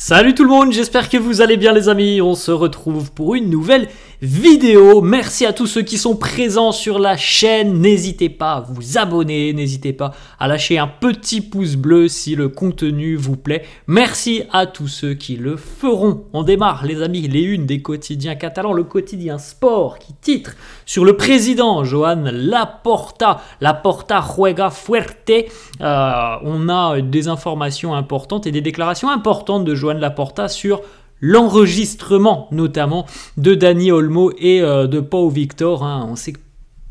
Salut tout le monde, j'espère que vous allez bien les amis, on se retrouve pour une nouvelle vidéo. Merci à tous ceux qui sont présents sur la chaîne, n'hésitez pas à vous abonner, n'hésitez pas à lâcher un petit pouce bleu si le contenu vous plaît. Merci à tous ceux qui le feront. On démarre les amis, les unes des quotidiens catalans, le quotidien Sport qui titre sur le président Joan Laporta. Laporta juega fuerte. On a des informations importantes et des déclarations importantes de Joan Laporta sur l'enregistrement notamment de Dani Olmo et de Pau Victor. On sait que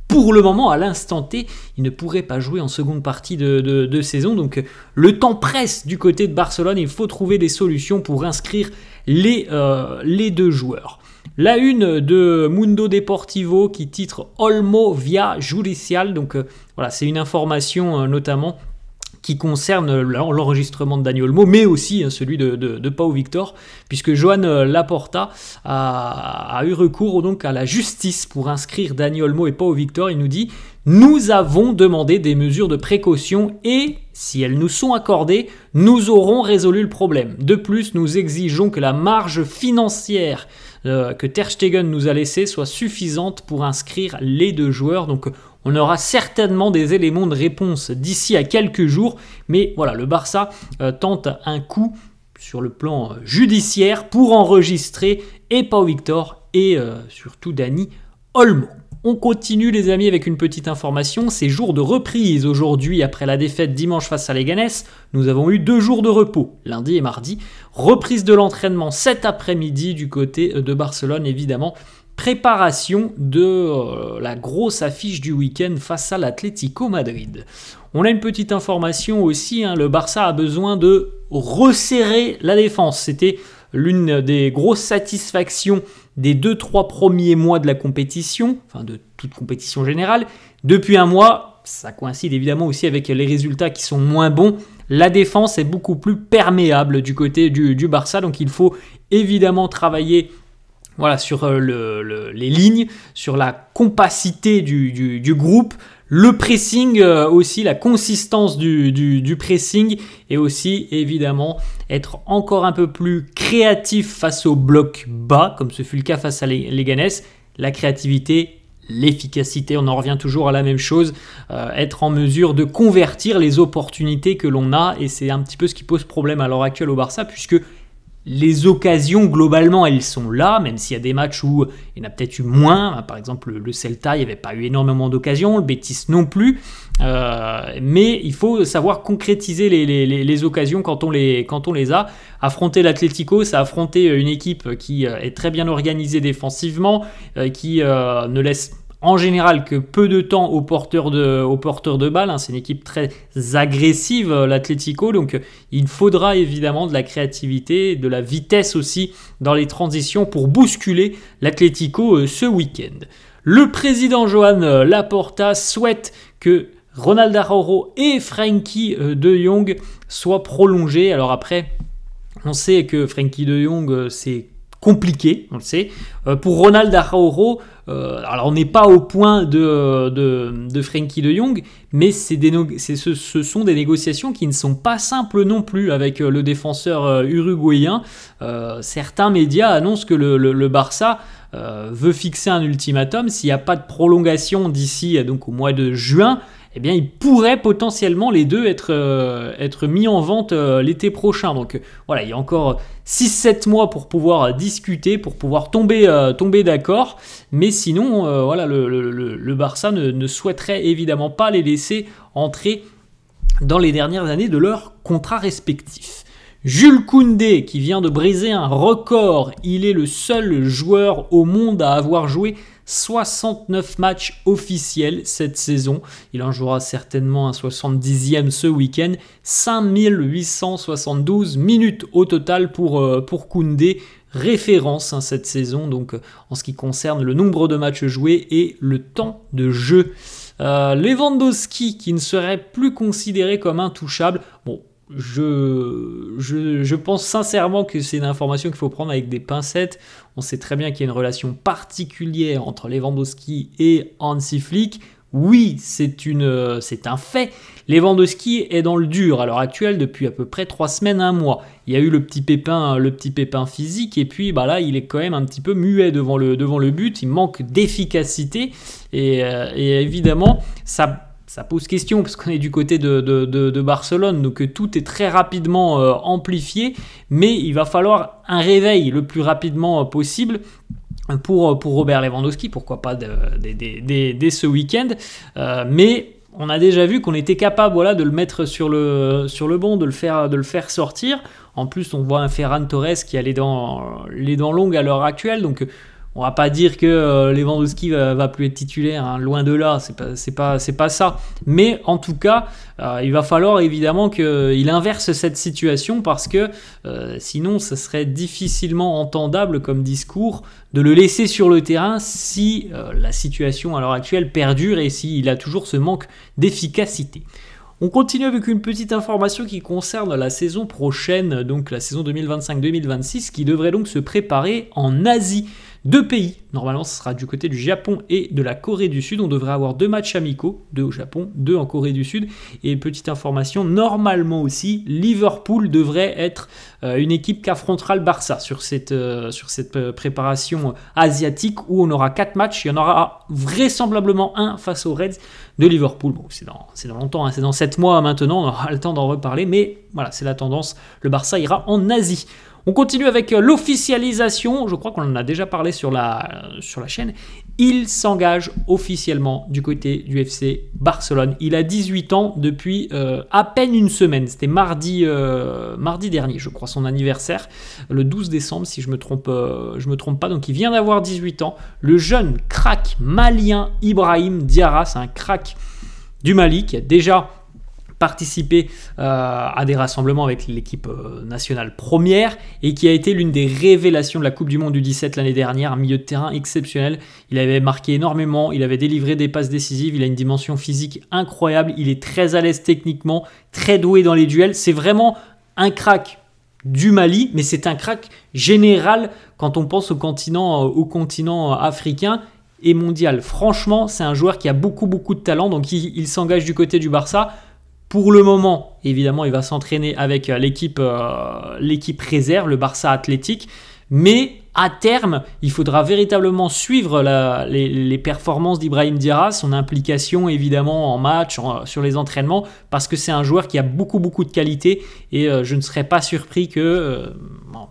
pour le moment, à l'instant T, il ne pourrait pas jouer en seconde partie de saison. Donc le temps presse du côté de Barcelone. Il faut trouver des solutions pour inscrire les deux joueurs. La une de Mundo Deportivo qui titre Olmo via judicial. Donc voilà, c'est une information notamment qui concerne l'enregistrement de Dani Olmo, mais aussi celui de Pau Victor, puisque Joan Laporta a eu recours donc à la justice pour inscrire Dani Olmo et Pau Victor. Il nous dit « Nous avons demandé des mesures de précaution et, si elles nous sont accordées, nous aurons résolu le problème. De plus, nous exigeons que la marge financière que Ter Stegen nous a laissée soit suffisante pour inscrire les deux joueurs. » Donc, on aura certainement des éléments de réponse d'ici à quelques jours. Mais voilà, le Barça tente un coup sur le plan judiciaire pour enregistrer et Pau Victor et surtout Dani Olmo. On continue les amis avec une petite information. C'est jour de reprise aujourd'hui après la défaite dimanche face à Leganés. Nous avons eu 2 jours de repos, lundi et mardi. Reprise de l'entraînement cet après-midi du côté de Barcelone évidemment. Préparation de la grosse affiche du week-end face à l'Atlético Madrid. On a une petite information aussi, le Barça a besoin de resserrer la défense. C'était l'une des grosses satisfactions des 2-3 premiers mois de la compétition, enfin de toute compétition générale. Depuis un mois, ça coïncide évidemment aussi avec les résultats qui sont moins bons. La défense est beaucoup plus perméable du côté du Barça, donc il faut évidemment travailler sur les lignes, sur la compacité du groupe, le pressing aussi, la consistance du pressing et aussi évidemment être encore un peu plus créatif face au bloc bas, comme ce fut le cas face à Leganés. La créativité, l'efficacité, on en revient toujours à la même chose, être en mesure de convertir les opportunités que l'on a, et c'est un petit peu ce qui pose problème à l'heure actuelle au Barça, puisque les occasions, globalement, elles sont là, même s'il y a des matchs où il y en a peut-être eu moins. Par exemple, le Celta, il n'y avait pas eu énormément d'occasions, le Betis non plus. Mais il faut savoir concrétiser les occasions quand on les a. Affronter l'Atlético, c'est affronter une équipe qui est très bien organisée défensivement, qui ne laisse en général que peu de temps aux porteurs de balles. C'est une équipe très agressive, l'Atlético, donc il faudra évidemment de la créativité, de la vitesse aussi dans les transitions pour bousculer l'Atlético ce week-end. Le président Joan Laporta souhaite que Ronald Araujo et Frenkie de Jong soient prolongés. Alors après, on sait que Frenkie de Jong, c'est compliqué, on le sait. Pour Ronald Araujo, alors on n'est pas au point de Frenkie de Jong, mais ce sont des négociations qui ne sont pas simples non plus avec le défenseur uruguayen. Certains médias annoncent que le Barça veut fixer un ultimatum. S'il n'y a pas de prolongation d'ici donc au mois de juin, eh bien, il pourrait potentiellement les deux être mis en vente l'été prochain. Donc voilà, il y a encore 6-7 mois pour pouvoir discuter, pour pouvoir tomber d'accord. Mais sinon, le Barça ne souhaiterait évidemment pas les laisser entrer dans les dernières années de leurs contrats respectifs. Jules Koundé qui vient de briser un record, il est le seul joueur au monde à avoir joué 69 matchs officiels cette saison. Il en jouera certainement un 70e ce week-end. 5872 minutes au total pour Koundé. Référence cette saison donc en ce qui concerne le nombre de matchs joués et le temps de jeu. Lewandowski qui ne serait plus considéré comme intouchable. Bon, je pense sincèrement que c'est une information qu'il faut prendre avec des pincettes. On sait très bien qu'il y a une relation particulière entre Lewandowski et Hansi Flick. Oui, c'est un fait. Lewandowski est dans le dur à l'heure actuelle depuis à peu près 3 semaines, un mois. Il y a eu le petit pépin physique et puis là, il est quand même un petit peu muet devant le but. Il manque d'efficacité et évidemment, ça pose question parce qu'on est du côté de Barcelone, donc tout est très rapidement amplifié, mais il va falloir un réveil le plus rapidement possible pour Robert Lewandowski, pourquoi pas dès ce week-end, mais on a déjà vu qu'on était capable de le mettre sur le banc, de le faire sortir. En plus, on voit un Ferran Torres qui a les dents longues à l'heure actuelle, donc on va pas dire que Lewandowski va plus être titulaire, hein, loin de là, c'est pas ça. Mais en tout cas, il va falloir évidemment qu'il inverse cette situation parce que sinon, ça serait difficilement entendable comme discours de le laisser sur le terrain si la situation à l'heure actuelle perdure et s'il a toujours ce manque d'efficacité. On continue avec une petite information qui concerne la saison prochaine, donc la saison 2025-2026, qui devrait donc se préparer en Asie. 2 pays, normalement ce sera du côté du Japon et de la Corée du Sud. On devrait avoir 2 matchs amicaux, 2 au Japon, 2 en Corée du Sud. Et petite information, normalement aussi, Liverpool devrait être une équipe qui affrontera le Barça sur cette préparation asiatique où on aura 4 matchs. Il y en aura vraisemblablement un face aux Reds de Liverpool. Bon, c'est dans longtemps, hein, c'est dans 7 mois maintenant, on aura le temps d'en reparler, mais voilà, c'est la tendance. Le Barça ira en Asie. On continue avec l'officialisation, je crois qu'on en a déjà parlé sur la chaîne. Il s'engage officiellement du côté du FC Barcelone. Il a 18 ans depuis à peine une semaine. C'était mardi dernier, je crois, son anniversaire, le 12 décembre, si je me trompe pas. Donc il vient d'avoir 18 ans. Le jeune crack malien Ibrahim Diarra, c'est un crack du Mali qui a déjà participé à des rassemblements avec l'équipe nationale première et qui a été l'une des révélations de la Coupe du Monde du 17 l'année dernière, un milieu de terrain exceptionnel. Il avait marqué énormément, il avait délivré des passes décisives, il a une dimension physique incroyable, il est très à l'aise techniquement, très doué dans les duels. C'est vraiment un crack du Mali, mais c'est un crack général quand on pense au continent africain et mondial. Franchement, c'est un joueur qui a beaucoup de talent, donc il s'engage du côté du Barça. Pour le moment, évidemment, il va s'entraîner avec l'équipe réserve, le Barça Athletic. Mais à terme, il faudra véritablement suivre les performances d'Ibrahim Diarra, son implication évidemment en match, sur les entraînements, parce que c'est un joueur qui a beaucoup de qualité et je ne serais pas surpris que,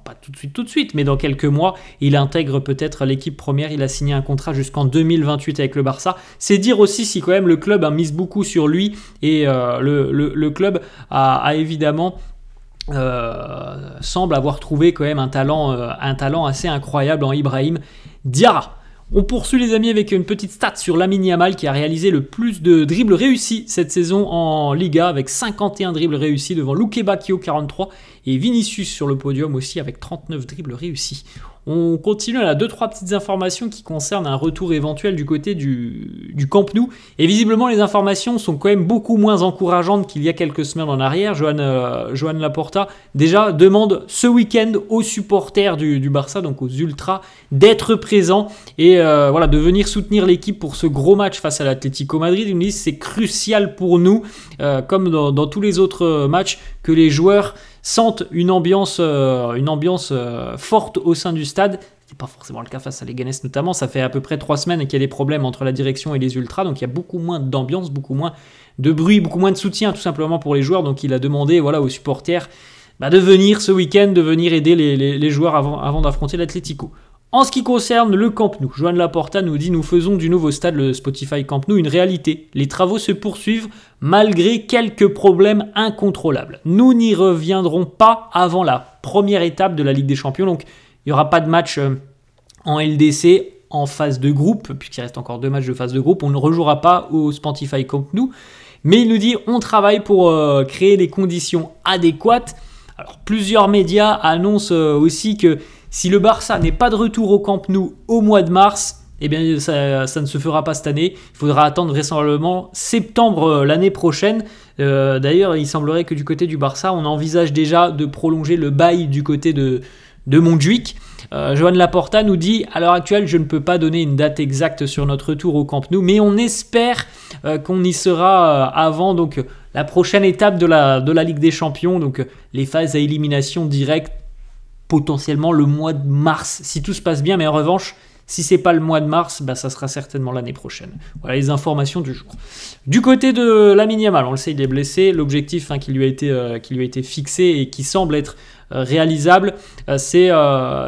pas tout de suite, mais dans quelques mois, il intègre peut-être l'équipe première. Il a signé un contrat jusqu'en 2028 avec le Barça. C'est dire aussi si quand même le club a mise beaucoup sur lui et le club a évidemment semble avoir trouvé quand même un talent assez incroyable en Ibrahim Diarra. On poursuit les amis avec une petite stat sur Lamine Yamal qui a réalisé le plus de dribbles réussis cette saison en Liga avec 51 dribbles réussis devant Luque Bacchio 43 et Vinicius sur le podium aussi avec 39 dribbles réussis. On continue à 2-3 petites informations qui concernent un retour éventuel du côté du Camp Nou. Et visiblement, les informations sont quand même beaucoup moins encourageantes qu'il y a quelques semaines en arrière. Joan Laporta, déjà, demande ce week-end aux supporters du Barça, donc aux Ultras, d'être présents et de venir soutenir l'équipe pour ce gros match face à l'Atlético Madrid. Ils me disent c'est crucial pour nous, comme dans tous les autres matchs, que les joueurs sentent une ambiance forte au sein du stade. C'est pas forcément le cas face à Leganés notamment. Ça fait à peu près 3 semaines qu'il y a des problèmes entre la direction et les ultras, donc il y a beaucoup moins d'ambiance, beaucoup moins de bruit, beaucoup moins de soutien tout simplement pour les joueurs. Donc il a demandé aux supporters de venir ce week-end, de venir aider les joueurs avant d'affronter l'Atlético. En ce qui concerne le Camp Nou, Joan Laporta nous dit « Nous faisons du nouveau stade, le Spotify Camp Nou, une réalité. Les travaux se poursuivent malgré quelques problèmes incontrôlables. Nous n'y reviendrons pas avant la première étape de la Ligue des Champions. » Donc, il n'y aura pas de match en LDC en phase de groupe, puisqu'il reste encore 2 matchs de phase de groupe. On ne rejouera pas au Spotify Camp Nou. Mais il nous dit « On travaille pour créer les conditions adéquates. » Alors, plusieurs médias annoncent aussi que si le Barça n'est pas de retour au Camp Nou au mois de mars, eh bien ça ne se fera pas cette année. Il faudra attendre vraisemblablement septembre l'année prochaine. D'ailleurs, il semblerait que du côté du Barça, on envisage déjà de prolonger le bail du côté de Montjuïc. Joan Laporta nous dit « À l'heure actuelle, je ne peux pas donner une date exacte sur notre retour au Camp Nou, mais on espère qu'on y sera avant donc, la prochaine étape de la Ligue des Champions, donc les phases à élimination directe, potentiellement le mois de mars, si tout se passe bien, mais en revanche, si c'est pas le mois de mars, bah, ça sera certainement l'année prochaine. » Voilà les informations du jour. Du côté de Lamine Yamal, on le sait, il est blessé. L'objectif qui lui a été fixé et qui semble être réalisable, c'est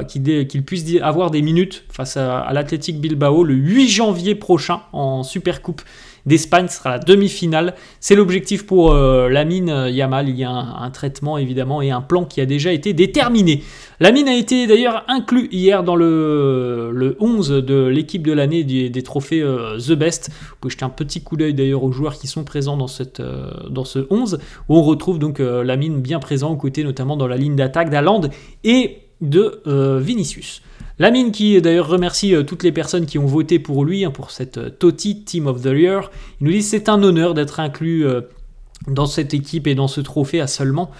qu'il puisse avoir des minutes face à l'Athletic Bilbao le 8 janvier prochain en Supercoupe d'Espagne. Ce sera la demi-finale. C'est l'objectif pour Lamine Yamal. Il y a un traitement évidemment et un plan qui a déjà été déterminé. Lamine a été d'ailleurs inclus hier dans le 11 de l'équipe de l'année des trophées The Best. Vous pouvez jeter un petit coup d'œil d'ailleurs aux joueurs qui sont présents dans ce 11, où on retrouve donc Lamine bien présent aux côtés notamment dans la ligne d'attaque d'Haaland et de Vinicius. Lamine qui d'ailleurs remercie toutes les personnes qui ont voté pour lui, pour cette Totti Team of the Year. Il nous dit c'est un honneur d'être inclus dans cette équipe et dans ce trophée à seulement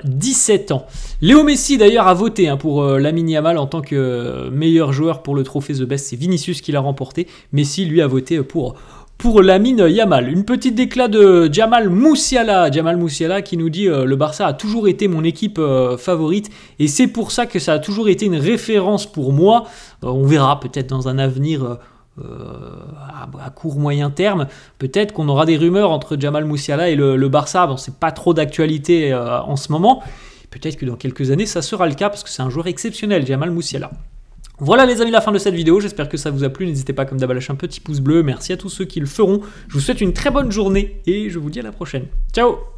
17 ans. Léo Messi d'ailleurs a voté pour Lamine Yamal en tant que meilleur joueur pour le trophée The Best. C'est Vinicius qui l'a remporté. Messi lui a voté pour Lamine Yamal. Une petite déclat de Jamal Musiala. Jamal Musiala qui nous dit le Barça a toujours été mon équipe favorite et c'est pour ça que ça a toujours été une référence pour moi. On verra peut-être dans un avenir à court moyen terme, peut-être qu'on aura des rumeurs entre Jamal Musiala et le Barça. Bon, c'est pas trop d'actualité en ce moment. Peut-être que dans quelques années ça sera le cas parce que c'est un joueur exceptionnel, Jamal Musiala. Voilà les amis, la fin de cette vidéo, j'espère que ça vous a plu, n'hésitez pas comme d'hab à lâcher un petit pouce bleu, merci à tous ceux qui le feront, je vous souhaite une très bonne journée et je vous dis à la prochaine, ciao.